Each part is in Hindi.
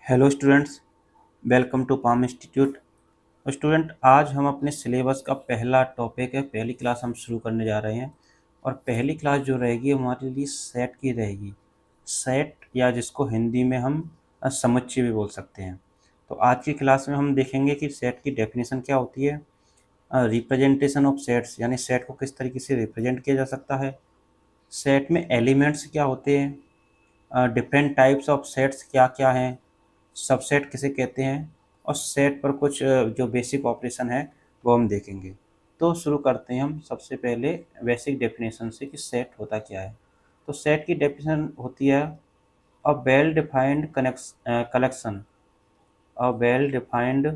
Hello students, welcome to Palm Institute. Student, आज हम अपने सिलेबस का पहला टॉपिक है, पहली क्लास हम शुरू करने जा रहे हैं। और पहली क्लास जो रहेगी हमारे लिए सेट की रहेगी। सेट या जिसको हिंदी में हम समुच्चय भी बोल सकते हैं। तो आज की क्लास में हम देखेंगे कि सेट की डेफिनेशन क्या होती है, रिप्रेजेंटेशन ऑफ सेट्स यानी सेट को किस तरीके से रिप्रेजेंट किया जा सकता है, सेट में एलिमेंट्स क्या होते हैं, डिफरेंट टाइप्स ऑफ सेट्स क्या क्या हैं, सबसेट किसे कहते हैं, और सेट पर कुछ जो बेसिक ऑपरेशन है वो हम देखेंगे। तो शुरू करते हैं हम सबसे पहले बेसिक डेफिनेशन से कि सेट होता क्या है। तो सेट की डेफिनेशन होती है a well defined collection, a well defined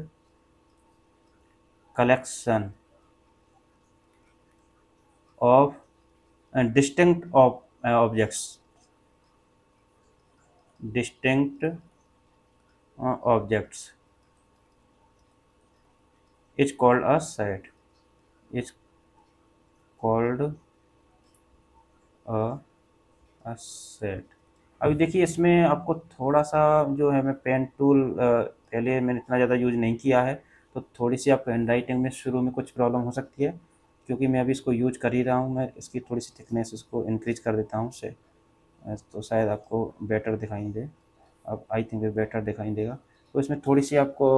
collection of distinct objects, distinct objects is called a set, is called a set. अभी देखिए, इसमें आपको थोड़ा सा जो है, मैं पेन टूल पहले मैंने इतना ज़्यादा यूज नहीं किया है, तो थोड़ी सी आपको हैंड राइटिंग में शुरू में कुछ प्रॉब्लम हो सकती है, क्योंकि मैं अभी इसको यूज कर ही रहा हूँ। मैं इसकी थोड़ी सी थिकनेस इसको इंक्रीज कर देता हूँ से, तो शायद आपको बेटर दिखाई दे। अब आई थिंक बेटर दिखाई देगा। तो इसमें थोड़ी सी आपको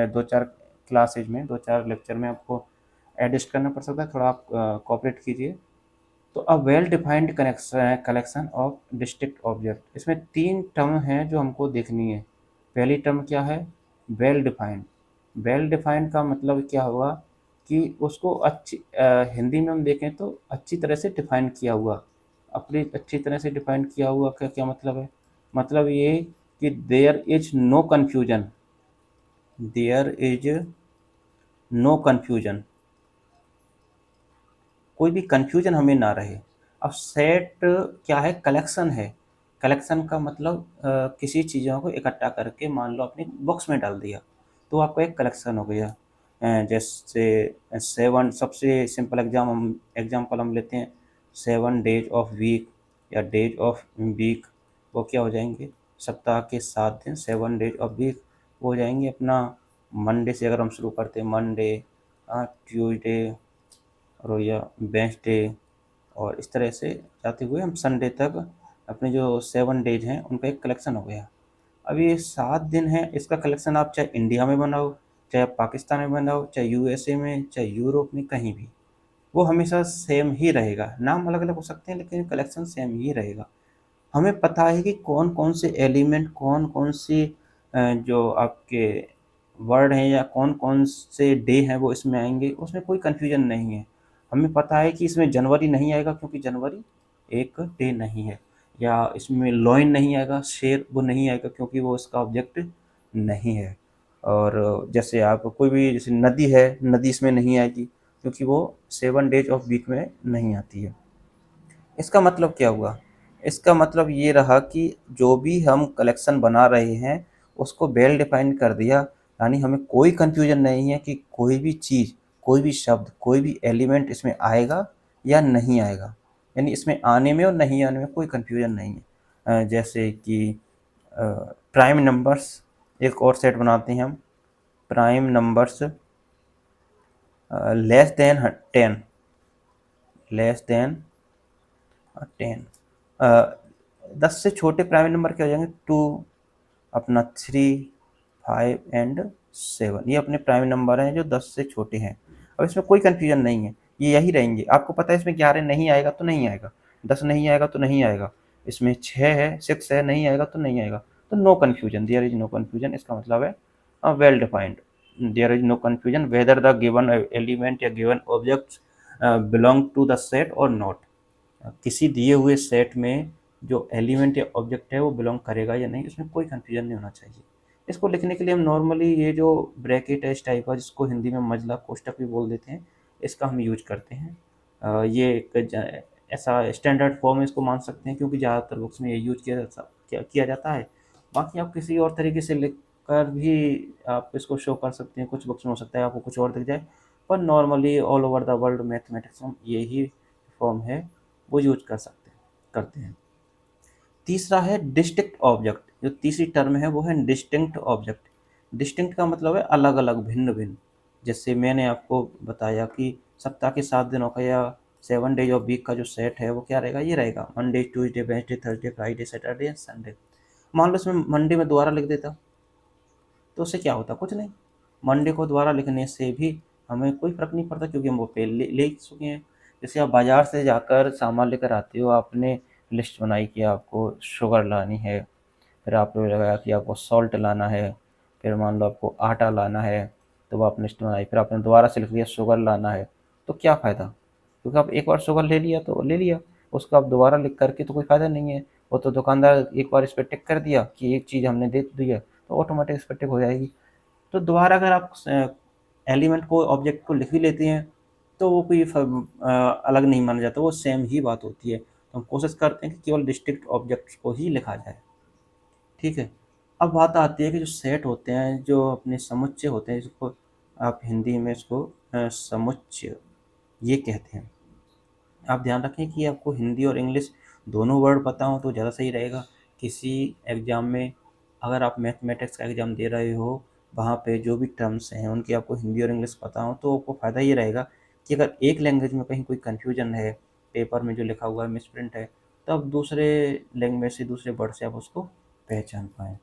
दो चार क्लासेज में, दो चार लेक्चर में आपको एडजस्ट करना पड़ सकता है, थोड़ा आप कॉपरेट कीजिए। तो a well defined collection of district object, इसमें तीन टर्म हैं जो हमको देखनी है। पहली टर्म क्या है? Well defined. वेल डिफाइंड का मतलब क्या हुआ कि उसको हिंदी में हम देखें तो अच्छी तरह से डिफाइन किया हुआ। अपनी अच्छी तरह से डिफाइन किया हुआ का क्या मतलब है? मतलब ये कि there is no confusion, there is no confusion, कोई भी कन्फ्यूजन हमें ना रहे। अब सेट क्या है? कलेक्शन है। कलेक्शन का मतलब किसी चीज़ों को इकट्ठा करके मान लो अपने बॉक्स में डाल दिया, तो आपका एक कलेक्शन हो गया। जैसे सेवन, सबसे सिंपल एग्जाम्पल हम लेते हैं, 7 डेज ऑफ वीक या डेज ऑफ वीक, वो क्या हो जाएंगे? सप्ताह के 7 दिन, 7 डेज ऑफ वीक वो हो जाएंगे अपना। मंडे से अगर हम शुरू करते हैं, मंडे, ट्यूसडे, और या वेंसडे, और इस तरह से जाते हुए हम संडे तक अपने जो 7 डेज हैं उनका एक कलेक्शन हो गया। अब ये 7 दिन है, इसका कलेक्शन आप चाहे इंडिया में बनाओ, चाहे आप पाकिस्तान में बनाओ, चाहे यूएसए में, चाहे यूरोप में, कहीं भी वो हमेशा सेम ही रहेगा। नाम अलग अलग हो सकते हैं लेकिन कलेक्शन सेम ही रहेगा। हमें पता है कि कौन कौन से एलिमेंट, कौन कौन सी जो आपके वर्ड हैं या कौन कौन से डे हैं वो इसमें आएंगे, उसमें कोई कन्फ्यूजन नहीं है। हमें पता है कि इसमें जनवरी नहीं आएगा क्योंकि जनवरी एक डे नहीं है, या इसमें लॉइन नहीं आएगा, शेर वो नहीं आएगा क्योंकि वो इसका ऑब्जेक्ट नहीं है। और जैसे आप कोई भी, जैसे नदी है, नदी इसमें नहीं आएगी क्योंकि वो 7 डेज ऑफ वीक में नहीं आती है। इसका मतलब क्या हुआ? इसका मतलब ये रहा कि जो भी हम कलेक्शन बना रहे हैं उसको वेल डिफाइन कर दिया, यानी हमें कोई कन्फ्यूजन नहीं है कि कोई भी चीज़, कोई भी शब्द, कोई भी एलिमेंट इसमें आएगा या नहीं आएगा। यानी इसमें आने में और नहीं आने में कोई कन्फ्यूजन नहीं है। जैसे कि प्राइम नंबर्स, एक और सेट बनाते हैं हम, prime numbers less than 10, less than 10, 10 से छोटे प्राइम नंबर क्या हो जाएंगे? 2, अपना 3, 5 एंड 7, ये अपने प्राइम नंबर हैं जो 10 से छोटे हैं। अब इसमें कोई कन्फ्यूजन नहीं है, ये यही रहेंगे। आपको पता है इसमें 11 नहीं आएगा तो नहीं आएगा, 10 नहीं आएगा तो नहीं आएगा, इसमें 6 है, 6 है, नहीं आएगा तो नहीं आएगा। तो no confusion, there is no confusion, इसका मतलब है well defined. There is no confusion whether the given element या given object belong to the set और नॉट। किसी दिए हुए सेट में जो एलिमेंट या ऑब्जेक्ट है वो बिलोंग करेगा या नहीं, इसमें कोई कन्फ्यूजन नहीं होना चाहिए। इसको लिखने के लिए हम नॉर्मली ये जो ब्रैकेट है इस टाइप का, जिसको हिंदी में मजला कोष्टक भी बोल देते हैं, इसका हम यूज करते हैं। ये ऐसा स्टैंडर्ड फॉर्म है, इसको मान सकते हैं, क्योंकि ज़्यादातर बुक्स में ये यूज किया जाता है। बाकी आप किसी और तरीके से लिख कर भी आप इसको शो कर सकते हैं, कुछ बुक्स में हो सकता है आपको कुछ और दिख जाए, पर normally all over the world mathematics में यही फॉर्म है, वो यूज कर सकते हैं, करते हैं। तीसरा है डिस्टिंक्ट ऑब्जेक्ट। जो तीसरी टर्म है वो है डिस्टिंक्ट ऑब्जेक्ट। डिस्टिंक्ट का मतलब है अलग अलग, भिन्न भिन्न। जैसे मैंने आपको बताया कि सप्ताह के 7 दिनों का या 7 डेज ऑफ वीक का जो सेट है वो क्या रहेगा, ये रहेगा Monday Tuesday Wednesday Thursday Friday Saturday and Sunday. मान लो इसमें मंडे में दोबारा लिख देता तो उससे क्या होता, कुछ नहीं। मंडे को दोबारा लिखने से भी हमें कोई फ़र्क नहीं पड़ता, क्योंकि हम वो पे ले चुके हैं। जैसे आप बाज़ार से जाकर सामान लेकर आते हो, आपने लिस्ट बनाई कि आपको शुगर लानी है, फिर आपने लगाया कि आपको सॉल्ट लाना है, फिर मान लो आपको आटा लाना है, तो वो आपने लिस्ट बनाई, फिर आपने दोबारा से लिख दिया शुगर लाना है। तो क्या फ़ायदा, क्योंकि आप एक बार शुगर ले लिया तो ले लिया, उसको आप दोबारा लिख करके तो कोई फ़ायदा नहीं है। वो तो दुकानदार एक बार इस पर टिक कर दिया कि एक चीज़ हमने दे दी है, तो ऑटोमेटिक इस पर टिक हो जाएगी। तो दोबारा अगर आप एलिमेंट को, ऑब्जेक्ट को लिख भी लेते हैं तो वो कोई अलग नहीं माना जाता, वो सेम ही बात होती है। तो हम कोशिश करते हैं कि केवल डिस्टिंक्ट ऑब्जेक्ट्स को ही लिखा जाए। ठीक है। अब बात आती है कि जो सेट होते हैं, जो अपने समुच्चय होते हैं, जिसको आप हिंदी में इसको समुच्चय ये कहते हैं। आप ध्यान रखें कि आपको हिंदी और इंग्लिश दोनों वर्ड पता हो तो ज़्यादा सही रहेगा। किसी एग्ज़ाम में अगर आप मैथमेटिक्स का एग्ज़ाम दे रहे हो, वहाँ पे जो भी टर्म्स हैं उनकी आपको हिंदी और इंग्लिश पता हो, तो आपको फ़ायदा ये रहेगा कि अगर एक लैंग्वेज में कहीं कोई कन्फ्यूजन है, पेपर में जो लिखा हुआ है मिसप्रिंट है, तो आप दूसरे लैंग्वेज से, दूसरे वर्ड से आप उसको पहचान पाएँ।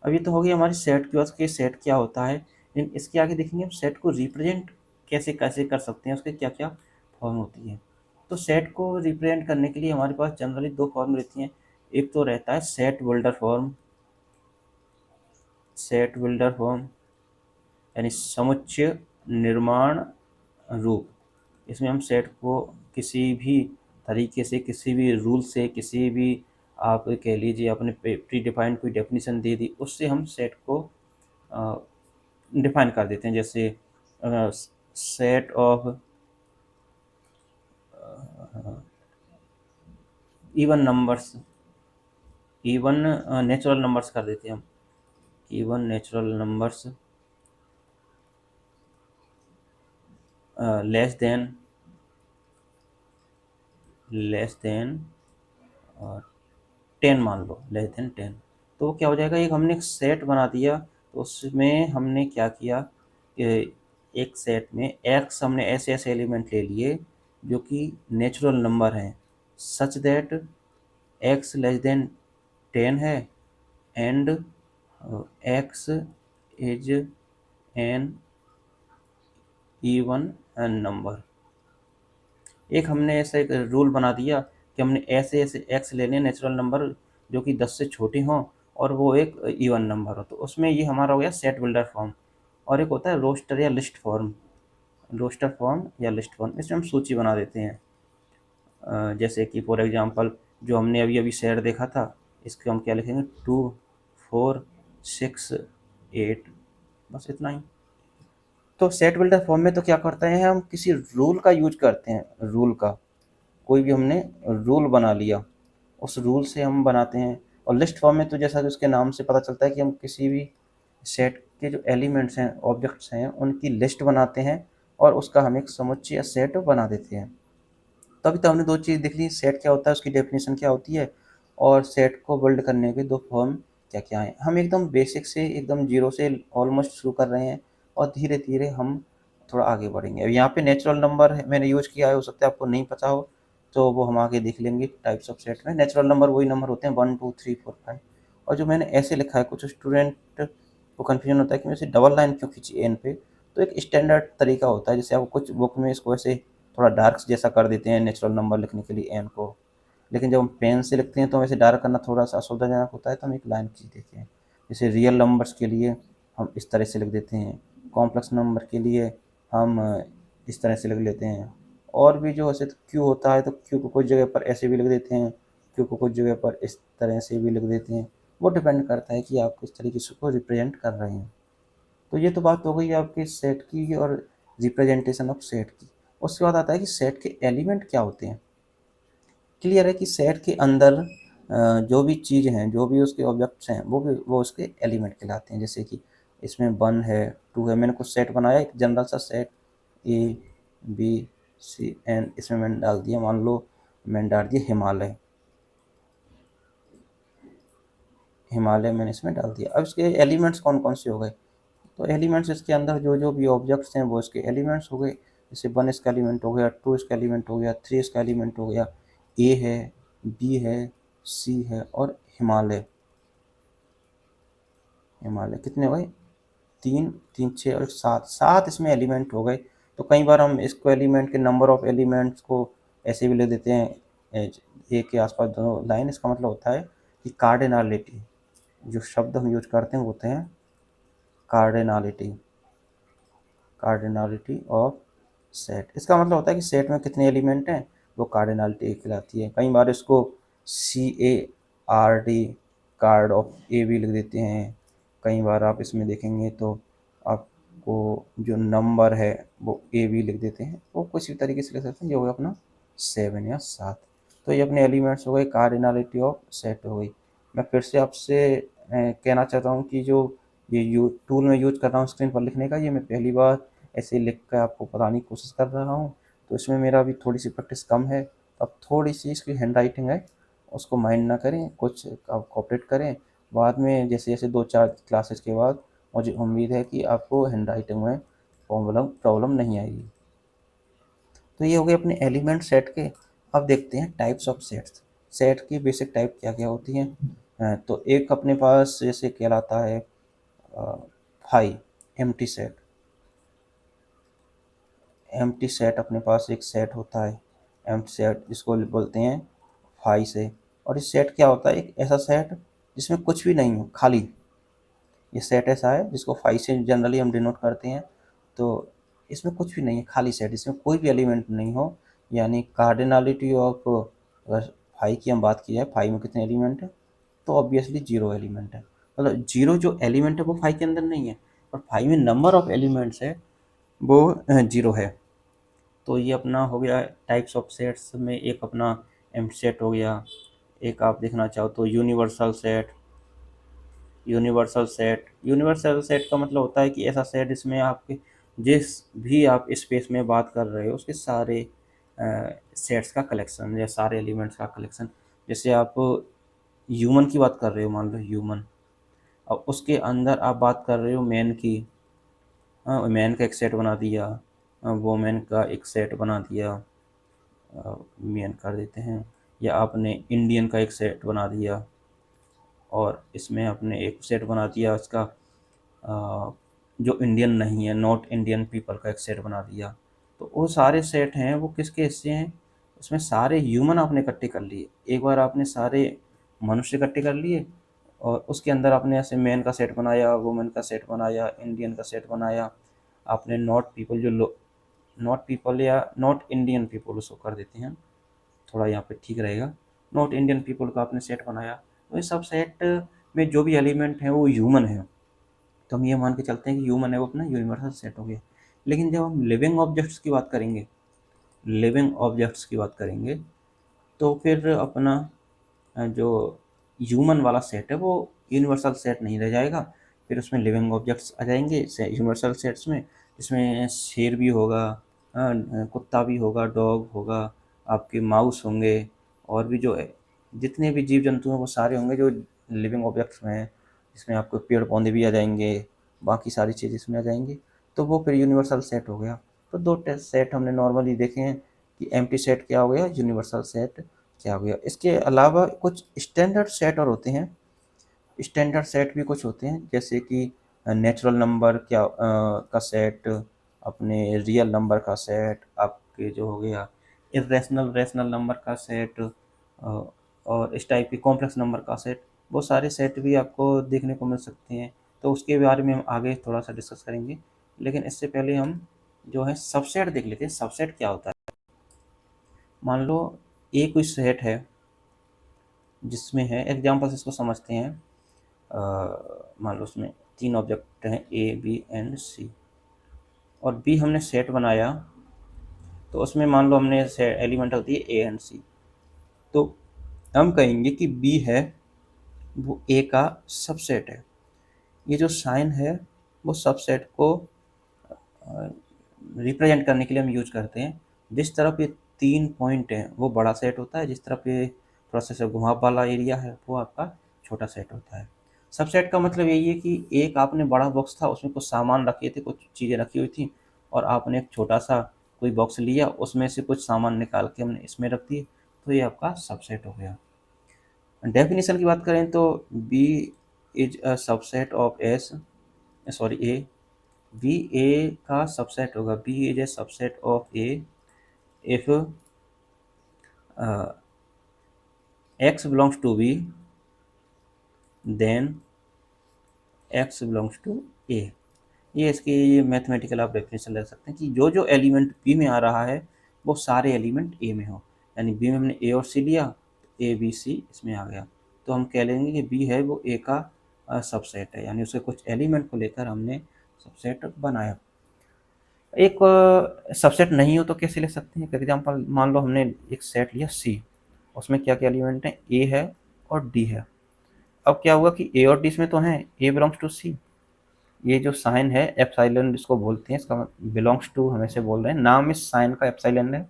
अब ये तो हो गई हमारी सेट की बात कि सेट क्या होता है। लेकिन इसके आगे देखेंगे हम सेट को रिप्रेजेंट कैसे कैसे कर सकते हैं, उसके क्या क्या फॉर्म होती है। तो सेट को रिप्रेजेंट करने के लिए हमारे पास जनरली दो फॉर्म रहती हैं। एक तो रहता है set builder form, set builder form यानी समुच्चय निर्माण रूप। इसमें हम सेट को किसी भी तरीके से, किसी भी रूल से, किसी भी, आप कह लीजिए आपने प्री डिफाइंड कोई डेफिनेशन दे दी, उससे हम सेट को डिफाइन कर देते हैं। जैसे set of even numbers, even natural numbers कर देते हैं हम, even natural numbers less than, less than 10 मान लो, लेस देन 10। तो क्या हो जाएगा, एक हमने एक सेट बना दिया। तो उसमें हमने क्या किया कि एक सेट में एक्स हमने ऐसे ऐसे एलिमेंट ले लिए जो कि नेचुरल नंबर हैं, सच दैट एक्स लेस देन 10 है and x is an even number. एक हमने ऐसा एक रूल बना दिया कि हमने ऐसे ऐसे एक्स लेने नेचुरल नंबर जो कि 10 से छोटे हों और वो एक इवन नंबर हो, तो उसमें ये हमारा हो गया सेट बिल्डर फॉर्म। और एक होता है रोस्टर या लिस्ट फॉर्म, रोस्टर फॉर्म या लिस्ट फॉर्म, इसमें हम सूची बना देते हैं। जैसे कि फॉर एग्जांपल जो हमने अभी अभी शेयर देखा था, इसको हम क्या लिखेंगे, 2 4 6 8, बस इतना ही। तो सेट बिल्डर फॉर्म में तो क्या करते हैं, हम किसी रूल का यूज करते हैं, रूल का कोई भी हमने रूल बना लिया, उस रूल से हम बनाते हैं। और लिस्ट फॉर्म में तो जैसा कि उसके नाम से पता चलता है कि हम किसी भी सेट के जो एलिमेंट्स हैं, ऑब्जेक्ट्स हैं, उनकी लिस्ट बनाते हैं और उसका हम एक समुच्चय या सेट बना देते हैं। तो अभी तो हमने दो चीज़ देख ली, सेट क्या होता है, उसकी डेफिनेशन क्या होती है, और सेट को बिल्ड करने के दो फॉर्म क्या क्या हैं। हम एकदम बेसिक से, एकदम जीरो से ऑलमोस्ट शुरू कर रहे हैं और धीरे धीरे हम थोड़ा आगे बढ़ेंगे। अब यहाँ पे नेचुरल नंबर मैंने यूज किया है, हो सकता है आपको नहीं पता हो, तो वो हम आगे देख लेंगे। टाइप्स ऑफ सेट में नेचुरल नंबर वही नंबर होते हैं 1 2 3 4 5। और जो मैंने ऐसे लिखा है, कुछ स्टूडेंट को कन्फ्यूजन होता है कि मैं इसे डबल लाइन क्यों खींची एन पे। तो एक स्टैंडर्ड तरीका होता है, जैसे आप कुछ बुक में इसको ऐसे थोड़ा डार्क जैसा कर देते हैं नेचुरल नंबर लिखने के लिए एन को, लेकिन जब हम पेन से लिखते हैं तो वैसे डार्क करना थोड़ा सा असुविधाजनक होता है, तो हम एक लाइन खींच देते हैं। जैसे रियल नंबर्स के लिए हम इस तरह से लिख देते हैं, कॉम्प्लेक्स नंबर के लिए हम इस तरह से लिख लेते हैं। और भी जो ऐसे क्यू होता है, तो क्यू को कुछ जगह पर ऐसे भी लिख देते हैं, क्यू को कुछ जगह पर इस तरह से भी लिख देते हैं। वो डिपेंड करता है कि आप किस तरीके से उसको रिप्रेजेंट कर रहे हैं। तो ये तो बात हो गई आपके सेट की और रिप्रेजेंटेशन ऑफ सेट की। उसके बाद आता है कि सेट के एलिमेंट क्या होते हैं। क्लियर है कि सेट के अंदर जो भी चीज़ हैं, जो भी उसके ऑब्जेक्ट्स हैं, वो उसके एलिमेंट कहलाते हैं। जैसे कि इसमें 1 है, 2 है, मैंने कुछ सेट बनाया, एक जनरल सा सेट ABCN, इसमें मैंने डाल दिया, मान लो मैंने डाल दिया हिमालय। हिमालय मैंने इसमें डाल दिया। अब इसके एलिमेंट्स कौन कौन से हो गए, तो एलिमेंट्स इसके अंदर जो जो भी ऑब्जेक्ट्स हैं वो इसके एलिमेंट्स हो गए। जैसे 1 इसका एलिमेंट हो गया, 2 इसका एलिमेंट हो गया, 3 इसका एलिमेंट हो गया, ए है, बी है, सी है और हिमालय। हिमालय कितने हो गए, 3 3 6 और 7, 7 इसमें एलिमेंट हो गए। तो कई बार हम इसको एलिमेंट के नंबर ऑफ एलिमेंट्स को ऐसे भी लिख देते हैं, ए के आसपास दोनों लाइन। इसका मतलब होता है कि कार्डिनलिटी, जो शब्द हम यूज करते हैं वो होते हैं कार्डिनलिटी, कार्डिनलिटी ऑफ सेट। इसका मतलब होता है कि सेट में कितने एलिमेंट हैं वो कार्डिनलिटी कहलाती है। कई बार इसको CARD, कार्ड ऑफ ए भी लिख देते हैं। कई बार आप इसमें देखेंगे तो आपको जो नंबर है वो ए भी लिख देते हैं। वो किसी तरीके से लिख सकते हैं। ये हो गया अपना 7 या 7। तो ये अपने एलिमेंट्स हो गए, कार्डिनलिटी ऑफ सेट हो गई। मैं फिर से आपसे कहना चाहता हूँ कि जो ये टूल मैं यूज कर रहा हूँ स्क्रीन पर लिखने का, ये मैं पहली बार ऐसे लिख कर आपको बताने की कोशिश कर रहा हूँ। तो इसमें मेरा अभी थोड़ी सी प्रैक्टिस कम है। अब थोड़ी सी इसकी हैंड राइटिंग है, उसको माइंड ना करें, कुछ आप कॉपरेट करें। बाद में जैसे जैसे 2-4 क्लासेस के बाद मुझे उम्मीद है कि आपको हैंड राइटिंग में प्रॉब्लम नहीं आएगी। तो ये हो गए अपने एलिमेंट सेट के। अब देखते हैं टाइप्स ऑफ सेट्स। सेट की बेसिक टाइप क्या क्या होती हैं। तो एक अपने पास जैसे कहलाता है phi, empty set. Empty set अपने पास एक सेट होता है, एम्प्टी सेट जिसको बोलते हैं फाई से। और इस सेट क्या होता है, एक ऐसा सेट जिसमें कुछ भी नहीं हो, खाली। ये सेट ऐसा है जिसको फाई से जनरली हम डिनोट करते हैं। तो इसमें कुछ भी नहीं है, खाली सेट, इसमें कोई भी एलिमेंट नहीं हो। यानी कार्डिनलिटी ऑफ, अगर फाई की हम बात की जाए, फाई में कितने एलिमेंट है, तो ऑब्वियसली 0 एलिमेंट है। मतलब 0 जो एलिमेंट है वो फाई के अंदर नहीं है, और फाई में नंबर ऑफ एलिमेंट्स है वो 0 है। तो ये अपना हो गया टाइप्स ऑफ सेट्स में। एक अपना एम्प्टी सेट हो गया। एक आप देखना चाहो तो यूनिवर्सल सेट। यूनिवर्सल सेट का मतलब होता है कि ऐसा सेट जिसमें आपके जिस भी आप स्पेस में बात कर रहे हो उसके सारे सेट्स का कलेक्शन या सारे एलिमेंट्स का कलेक्शन। जैसे आप ह्यूमन की बात कर रहे हो, मान लो ह्यूमन, अब उसके अंदर आप बात कर रहे हो मैन की, मैन का एक सेट बना दिया, वोमेन का एक सेट बना दिया, मैन कर देते हैं। या आपने इंडियन का एक सेट बना दिया, और इसमें आपने एक सेट बना दिया उसका जो इंडियन नहीं है, नॉट इंडियन पीपल का एक सेट बना दिया। तो वो सारे सेट हैं वो किसके हिस्से हैं, उसमें सारे ह्यूमन आपने इकट्ठे कर लिए। एक बार आपने सारे मनुष्य इकट्ठे कर लिए, और उसके अंदर आपने ऐसे मैन का सेट बनाया, वुमेन का सेट बनाया, इंडियन का सेट बनाया। आपने नॉट पीपल जो नॉट पीपल या नॉट इंडियन पीपल उसको कर देते हैं, थोड़ा यहाँ पे ठीक रहेगा। नॉट इंडियन पीपल का आपने सेट बनाया। तो ये सब सेट में जो भी एलिमेंट है वो ह्यूमन है। तो हम ये मान के चलते हैं कि ह्यूमन है वो अपना यूनिवर्सल सेट हो गया। लेकिन जब हम लिविंग ऑब्जेक्ट्स की बात करेंगे, लिविंग ऑब्जेक्ट्स की बात करेंगे, तो फिर अपना जो ह्यूमन वाला सेट है वो यूनिवर्सल सेट नहीं रह जाएगा। फिर उसमें लिविंग ऑब्जेक्ट्स आ जाएंगे यूनिवर्सल सेट्स में, जिसमें शेर भी होगा, कुत्ता भी होगा, डॉग होगा, आपके माउस होंगे, और भी जो जितने भी जीव जंतु हैं वो सारे होंगे जो लिविंग ऑब्जेक्ट्स में हैं। इसमें आपको पेड़ पौधे भी आ जाएंगे, बाकी सारी चीज़ इसमें आ जाएंगी। तो वो फिर यूनिवर्सल सेट हो गया। तो दो टेस्ट सेट हमने नॉर्मली देखे हैं कि एम्प्टी सेट क्या हो गया, यूनिवर्सल सेट क्या हो गया। इसके अलावा कुछ स्टैंडर्ड सेट और होते हैं। स्टैंडर्ड सेट भी कुछ होते हैं, जैसे कि नेचुरल नंबर का सेट, अपने रियल नंबर का सेट, आपके जो हो गया इरेशनल रेशनल नंबर का सेट, और इस टाइप के कॉम्प्लेक्स नंबर का सेट। वो सारे सेट भी आपको देखने को मिल सकते हैं। तो उसके बारे में हम आगे थोड़ा सा डिस्कस करेंगे। लेकिन इससे पहले हम जो है सबसेट देख लेते हैं। सबसेट क्या होता है। मान लो एक कोई सेट है जिसमें है, एग्जाम्पल से इसको समझते हैं। मान लो उसमें 3 ऑब्जेक्ट हैं, ए बी एंड सी, और बी हमने सेट बनाया। तो उसमें मान लो हमने एलिमेंट होती है ए एंड सी। तो हम कहेंगे कि बी है वो ए का सबसेट है। ये जो साइन है वो सबसेट को रिप्रेजेंट करने के लिए हम यूज करते हैं। जिस तरफ ये 3 पॉइंट हैं वो बड़ा सेट होता है, जिस तरफ ये थोड़ा सा घुमाव वाला एरिया है वो आपका छोटा सेट होता है। सबसेट का मतलब यही है कि एक आपने बड़ा बॉक्स था, उसमें कुछ सामान रखे थे, कुछ चीज़ें रखी हुई थी, और आपने एक छोटा सा कोई बॉक्स लिया, उसमें से कुछ सामान निकाल के हमने इसमें रख दिए, तो ये आपका सबसेट हो गया। डेफिनेशन की बात करें तो B is a subset of S, sorry A, B A का सबसेट होगा, B is a subset of A if X belongs to B then X belongs to A. ये इसकी ये मैथमेटिकल आप डेफिनेशन लग सकते हैं कि जो जो एलिमेंट बी में आ रहा है वो सारे एलिमेंट ए में हो, यानी बी में हमने ए और सी लिया, तो ए बी सी इसमें आ गया, तो हम कह लेंगे कि बी है वो ए का सबसेट है, यानी उसके कुछ एलिमेंट को लेकर हमने सबसेट बनाया। एक सबसेट नहीं हो तो कैसे ले सकते हैं? एग्जाम्पल मान लो हमने एक सेट लिया सी, उसमें क्या क्या एलिमेंट हैं, ए है और डी है। अब क्या हुआ कि ए और डी इसमें तो हैं, ए बिलोंग्स टू सी, ये जो साइन है एप्सिलॉन जिसको बोलते हैं, इसका बिलोंग्स टू हमेशा बोल रहे हैं, नाम इस साइन का एप्सिलॉन है,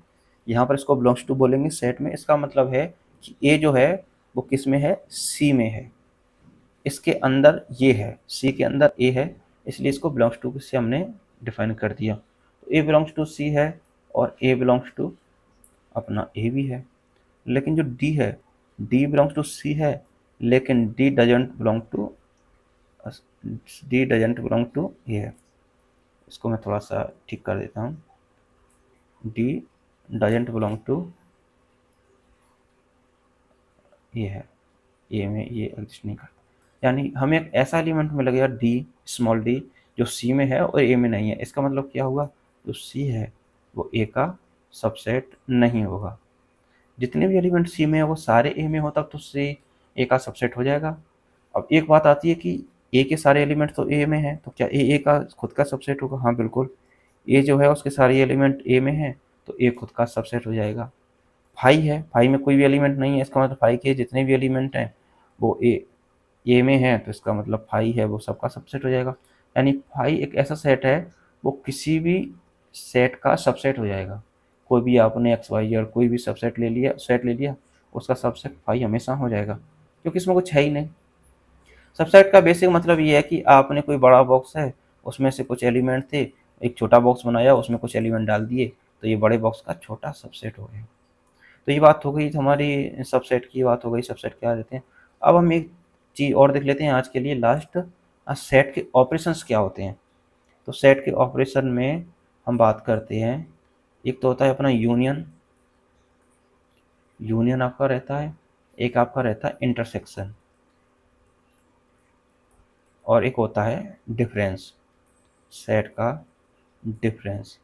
यहाँ पर इसको बिलोंग्स टू बोलेंगे सेट में। इसका मतलब है कि ए जो है वो किस में है, सी में है, इसके अंदर ये है, सी के अंदर ए है, इसलिए इसको बिलोंग्स टू से हमने डिफाइन कर दिया। तो ए बिलोंग्स टू सी है और ए बिलोंग्स टू अपना ए भी है। लेकिन जो डी है, डी बिलोंग्स टू सी है, लेकिन डी डजेंट बिलोंग टू ए है। इसको मैं थोड़ा सा ठीक कर देता हूँ, डी डजेंट बिलोंग टू ये है, ए में ये एग्जिस्ट नहीं करता, यानी हमें एक ऐसा एलिमेंट मिल गया डी, स्मॉल डी, जो सी में है और ए में नहीं है। इसका मतलब क्या हुआ, जो सी है वो ए का सबसेट नहीं होगा। जितने भी एलिमेंट सी में है वो सारे ए में हो, तब तो सी ए का सबसेट हो जाएगा। अब एक बात आती है कि ए के सारे एलिमेंट तो ए में हैं, तो क्या ए का खुद का सबसेट होगा? हाँ बिल्कुल, ए जो है उसके सारे एलिमेंट ए में हैं, तो ए खुद का सबसेट हो जाएगा। फाई है, फाई में कोई भी एलिमेंट नहीं है, इसका मतलब फाई के जितने भी एलिमेंट हैं वो ए में है, तो इसका मतलब फाई है वो सबका सबसेट हो जाएगा। यानी फाई एक ऐसा सेट है वो किसी भी सेट का सबसेट हो जाएगा। कोई भी आपने एक्स वाई जेड कोई भी सबसेट ले लिया, सेट ले लिया, उसका सबसेट फाई हमेशा हो जाएगा, क्योंकि इसमें कुछ है ही नहीं। सबसेट का बेसिक मतलब ये है कि आपने कोई बड़ा बॉक्स है, उसमें से कुछ एलिमेंट थे, एक छोटा बॉक्स बनाया, उसमें कुछ एलिमेंट डाल दिए, तो ये बड़े बॉक्स का छोटा सबसेट हो गया। तो ये बात हो गई हमारी सबसेट की, बात हो गई सबसेट क्या देते हैं। अब हम एक चीज़ और देख लेते हैं आज के लिए लास्ट, सेट के ऑपरेशंस क्या होते हैं। तो सेट के ऑपरेशन में हम बात करते हैं, एक तो होता है अपना यूनियन, यूनियन आपका रहता है, एक आपका रहता है इंटरसेक्शन, और एक होता है डिफरेंस, सेट का डिफरेंस।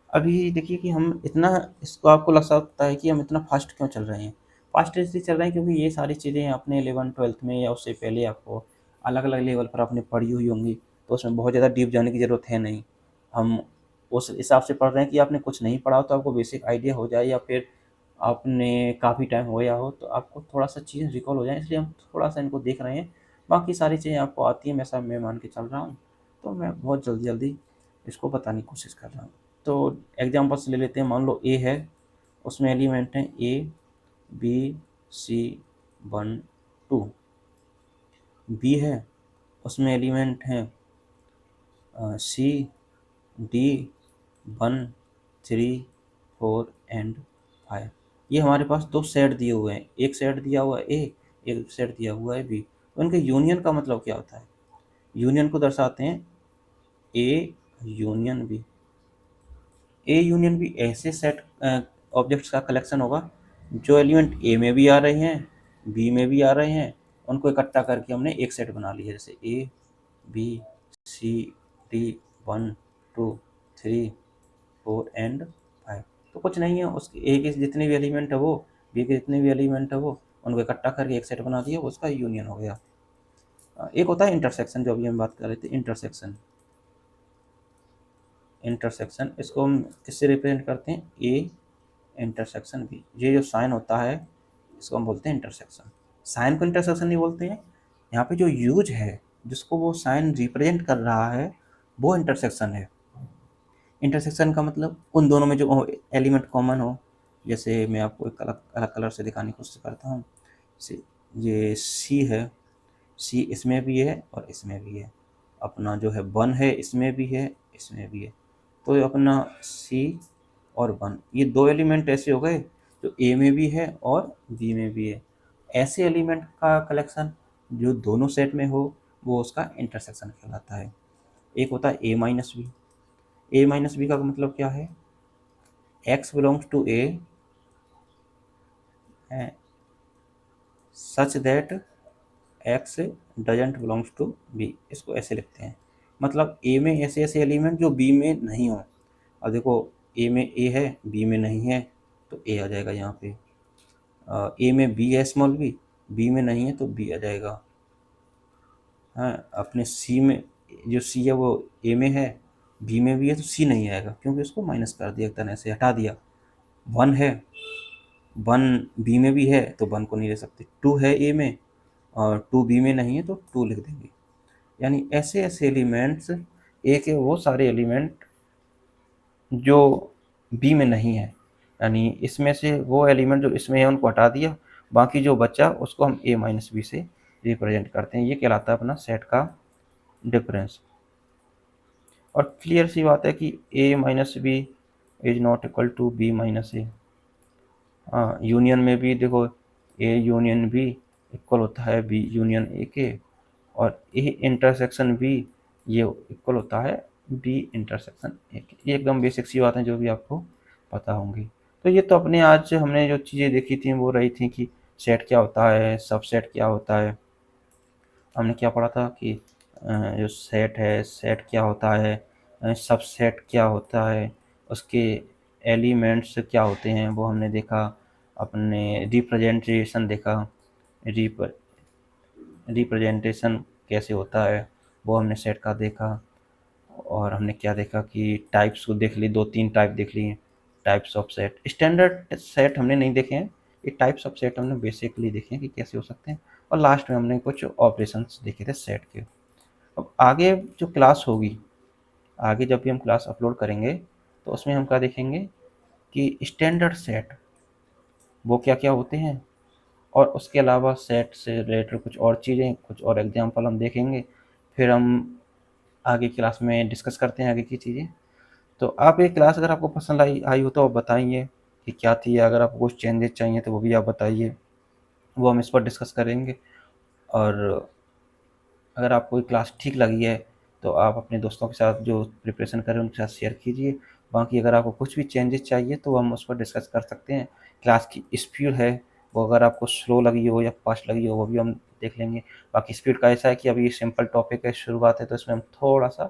अभी देखिए कि हम इतना, इसको आपको लग सकता है कि हम इतना फास्ट क्यों चल रहे हैं। फास्ट इसलिए चल रहे हैं क्योंकि ये सारी चीज़ें आपने 11th-12th में या उससे पहले आपको अलग अलग लेवल पर आपने पढ़ी हुई होंगी, तो उसमें बहुत ज़्यादा डीप जाने की ज़रूरत है नहीं। हम उस हिसाब से पढ़ रहे हैं कि आपने कुछ नहीं पढ़ा हो तो आपको बेसिक आइडिया हो जाए, या फिर आपने काफ़ी टाइम हो गया हो तो आपको थोड़ा सा चीज़ें रिकॉल हो जाए, इसलिए हम थोड़ा सा इनको देख रहे हैं। बाकी सारी चीज़ें आपको आती हैं, मैं मान के चल रहा हूँ, तो मैं बहुत जल्दी जल्दी इसको बताने की कोशिश कर रहा हूँ। तो एग्जांपल्स ले लेते हैं। मान लो ए है, उसमें एलिमेंट हैं ए बी सी 1 2। बी है, उसमें एलिमेंट हैं सी डी 1 3 4 एंड 5। ये हमारे पास दो सेट दिए हुए हैं, एक सेट दिया हुआ है ए, एक सेट दिया हुआ है बी। तो इनके यूनियन का मतलब क्या होता है? यूनियन को दर्शाते हैं A union B. A union भी ऐसे सेट ऑब्जेक्ट्स का कलेक्शन होगा जो एलिमेंट ए में भी आ रहे हैं बी में भी आ रहे हैं, उनको इकट्ठा करके हमने एक सेट बना लिया, जैसे A B C D 1 2 3 4 and 5। तो कुछ नहीं है, उसके ए के जितने भी एलिमेंट है वो, बी के जितने भी एलिमेंट है वो, उनको इकट्ठा करके एक सेट बना दिया, उसका यूनियन हो गया। एक होता है इंटरसेक्शन, जो अभी हम बात कर रहे थे, इंटरसेक्शन। इंटरसेक्शन इसको हम किससे रिप्रेजेंट करते हैं? A intersection B. ये जो साइन होता है इसको हम बोलते हैं इंटरसेक्शन। साइन को इंटरसेक्शन नहीं बोलते हैं, यहाँ पे जो यूज है जिसको वो साइन रिप्रेजेंट कर रहा है वो इंटरसेक्शन है। इंटरसेक्शन का मतलब उन दोनों में जो एलिमेंट कॉमन हो। जैसे मैं आपको एक अलग अलग कलर से दिखाने की कोशिश करता हूँ। ये सी है, सी इसमें भी है और इसमें भी है, अपना जो है 1 है इसमें भी है, इसमें भी है। तो ये अपना सी और 1 ये 2 एलिमेंट ऐसे हो गए जो ए में भी है और बी में भी है। ऐसे एलिमेंट का कलेक्शन जो दोनों सेट में हो वो उसका इंटरसेक्शन कहलाता है। एक होता है A minus B. A minus B का मतलब क्या है? X belongs to A such that x doesn't belongs to B. इसको ऐसे लिखते हैं, मतलब ए में ऐसे ऐसे एलिमेंट जो बी में नहीं हो। अब देखो ए में ए है बी में नहीं है तो ए आ जाएगा यहाँ पे। ए में बी है स्मॉल बी में नहीं है तो बी आ जाएगा। हाँ, अपने सी में जो सी है वो ए में है बी में भी है तो सी नहीं आएगा क्योंकि उसको माइनस कर दिया, एक तरह से हटा दिया। 1 है 1 बी में भी है तो 1 को नहीं ले सकते। 2 है ए में और 2 बी में नहीं है तो 2 लिख देंगे। यानी ऐसे ऐसे एलिमेंट्स, ए के वो सारे एलिमेंट जो बी में नहीं है, यानी इसमें से वो एलिमेंट जो इसमें है उनको हटा दिया, बाकी जो बचा उसको हम ए माइनस बी से रिप्रेजेंट करते हैं। ये कहलाता है अपना सेट का डिफरेंस। और क्लियर सी बात है कि A minus B is not equal to B minus A. हाँ, यूनियन में भी देखो ए यूनियन बी इक्वल होता है बी यूनियन ए के, और ए इंटरसेक्शन बी ये इक्वल होता है बी इंटरसेक्शन ए के। ये एकदम बेसिक सी बातें जो भी आपको पता होंगी। तो ये तो अपने आज हमने जो चीज़ें देखी थी वो रही थी कि सेट क्या होता है, सबसेट क्या होता है। हमने क्या पढ़ा था कि जो सेट है सेट क्या होता है, सबसेट क्या होता है, उसके एलिमेंट्स क्या होते हैं वो हमने देखा। अपने रिप्रेजेंटेशन देखा, रिप्रेजेंटेशन कैसे होता है वो हमने सेट का देखा। और हमने क्या देखा कि टाइप्स को देख ली, 2-3 टाइप देख लिए types of set. Standard set हमने नहीं देखे हैं, ये टाइप्स ऑफ सेट हमने बेसिकली देखे हैं कि कैसे हो सकते हैं। और लास्ट में हमने कुछ ऑपरेशंस देखे थे सेट के। अब आगे जो क्लास होगी, आगे जब भी हम क्लास अपलोड करेंगे तो उसमें हम क्या देखेंगे कि स्टैंडर्ड सेट वो क्या क्या होते हैं, और उसके अलावा सेट से रिलेटेड कुछ और चीज़ें, कुछ और एग्जांपल हम देखेंगे। फिर हम आगे क्लास में डिस्कस करते हैं आगे की चीज़ें। तो आप ये क्लास अगर आपको पसंद आई आई हो तो आप बताइए कि क्या थी। अगर आपको कुछ चेंजेस चाहिए तो वो भी आप बताइए, वो हम इस पर डिस्कस करेंगे। और अगर आपको ये क्लास ठीक लगी है तो आप अपने दोस्तों के साथ जो प्रिपरेशन कर रहे हैं उनके साथ शेयर कीजिए। बाकी अगर आपको कुछ भी चेंजेस चाहिए तो हम उस पर डिस्कस कर सकते हैं। क्लास की स्पीड है वो अगर आपको स्लो लगी हो या फास्ट लगी हो वो भी हम देख लेंगे। बाकी स्पीड का ऐसा है कि अभी ये सिंपल टॉपिक है, शुरुआत है, तो इसमें हम थोड़ा सा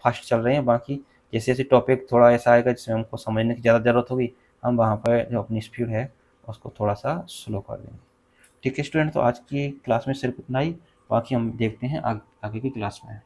फास्ट चल रहे हैं। बाकी जैसे जैसे टॉपिक थोड़ा ऐसा आएगा जिसमें हमको समझने की ज़्यादा ज़रूरत होगी, हम वहाँ पर जो अपनी स्पीड है उसको थोड़ा सा स्लो कर देंगे। ठीक है स्टूडेंट, तो आज की क्लास में सिर्फ इतना ही। बाकी हम देखते हैं आगे की क्लास में।